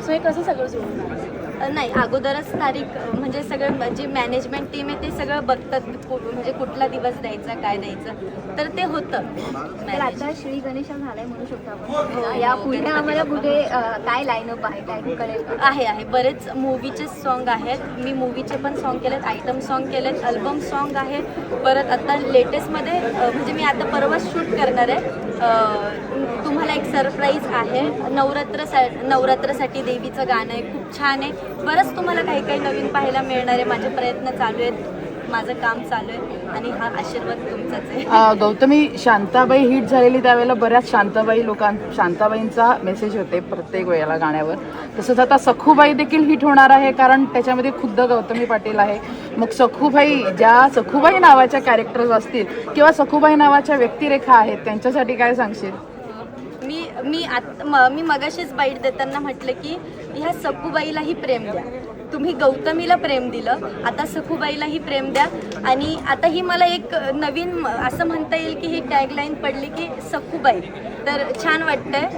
So हे कसं सगळं जुळून नाही, अगोदरच तारीख म्हणजे सगळं जे मॅनेजमेंट टीम आहे ते सगळं बघतात म्हणजे कुठला दिवस द्यायचा काय द्यायचं, तर ते होतं. तर आता श्री गणेशा झालाय म्हणू शकतो आपण. या पुढे आम्हाला कुठे काय लाईनअप आहे काय कळेल? आहे बरेच मूवीचे सॉन्ग आहेत. मी मूवीचे पण सॉन्ग केलेत, आयटम सॉन्ग केलेत, अल्बम सॉन्ग आहे. परत आता लेटेस्टमध्ये म्हणजे मी आता परवाच शूट करणार आहे. तुम्हाला एक सरप्राईज आहे. नवरात्रासाठी देवीचं गाणं आहे, खूप छान आहे. बरंच तुम्हाला काही काही नवीन पाहायला मिळणार आहे. माझे प्रयत्न चालू आहेत, माझं काम चालू आहे आणि हा आशीर्वाद तुमचाच आहे. गौतमी, शांताबाई हिट झालेली त्यावेळेला बऱ्याच शांताबाईंचा मेसेज होते प्रत्येक वेळेला गाण्यावर. तसंच आता सखूबाई देखील हिट होणार आहे, कारण त्याच्यामध्ये खुद्द गौतमी पाटील आहे. मग सखूबाई, ज्या सखूबाई नावाच्या कॅरेक्टर्स असतील किंवा सखूबाई नावाच्या व्यक्तिरेखा आहेत, त्यांच्यासाठी काय सांगशील? मी मगाशीच बाईट देताना म्हटलं की ह्या सखूबाईलाही प्रेम द्या. तुम्ही गौतमीला प्रेम दिलं, आता सखूबाईलाही प्रेम द्या. आणि आता ही मला एक नवीन असं म्हणता येईल की ही टॅगलाईन पडली की सखूबाई, तर छान वाटतंय.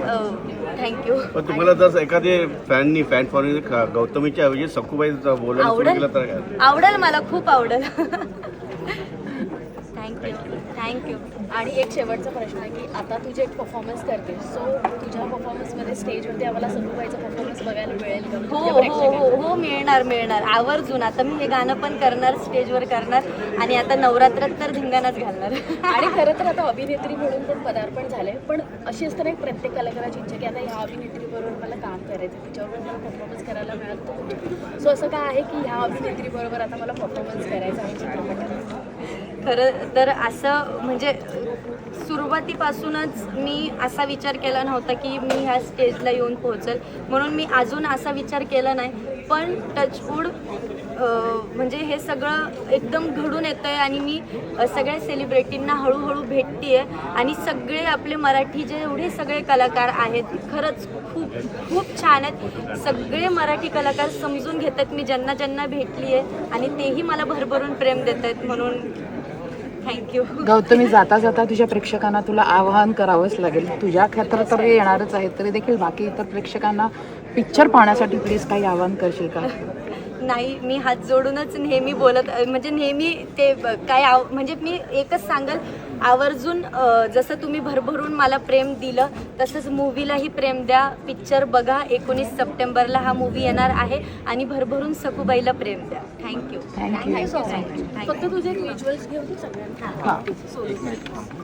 थँक्यू. पण तुम्हाला जर एखादी फॅन फॉलोइंग गौतमीच्या ऐवजी सखूबाई बोलायला सुरू केलं तर काय? आवडेल, मला खूप आवडेल. थँक्यू. आणि एक शेवटचा प्रश्न आहे की आता तू जे परफॉर्मन्स करते, सो तुझ्या परफॉर्मन्समध्ये स्टेजवरती आम्हाला सखूबाईचा परफॉर्मन्स बघायला मिळेल का? हो, मिळणार आवर्जून. आता मी हे गाणं पण करणार, स्टेजवर करणार आणि आता नवरात्रात तर धिंगाणाच घालणार. आणि खरं तर आता अभिनेत्री म्हणून पण पदार्पण झालंय, पण अशी असताना एक प्रत्येक कलाकाराची इच्छा की आता ह्या अभिनेत्रीबरोबर मला काम करायचं, तिच्याबरोबर मला परफॉर्मन्स करायला मिळालं. सो असं काय आहे की ह्या अभिनेत्रीबरोबर आता मला परफॉर्मन्स करायचा आहे चित्रपटात? खरं तर असं म्हणजे सुरुवातीपासूनच मी असा विचार केला नव्हता की मी ह्या स्टेजला येऊन पोहोचेल, म्हणून मी अजून असा विचार केला नाही. पण टचवूड म्हणजे हे सगळं एकदम घडून येतं आहे आणि मी सगळ्या सेलिब्रिटींना हळूहळू भेटते आहे. आणि सगळे आपले मराठी जे एवढे सगळे कलाकार आहेत, खरंच खूप खूप छान आहेत. सगळे मराठी कलाकार समजून घेत आहेत मी ज्यांना ज्यांना भेटली आहे, आणि तेही मला भरभरून प्रेम देत आहेत, म्हणून थँक्यू. गौतमी, जाता जाता तुझ्या प्रेक्षकांना तुला आवाहन करावंच लागेल. तुझ्या क्षेत्रात तर येणारच आहे, तरी देखील बाकी इतर प्रेक्षकांना पिक्चर पाहण्यासाठी प्लीज काही आवाहन करशील का? नाही, मी हात जोडूनच नेहमी बोलत, म्हणजे नेहमी ते काय म्हणजे मी एकच सांगेल, आवर्जून जसं तुम्ही भरभरून मला प्रेम दिलं तसंच मूवीलाही प्रेम द्या. पिक्चर बघा, 19 सप्टेंबरला हा मूवी येणार आहे आणि भरभरून सखूबाईला प्रेम द्या. थँक्यू. फक्त तुझे एक व्हिज्युअल्स घेऊन सगळ्यांना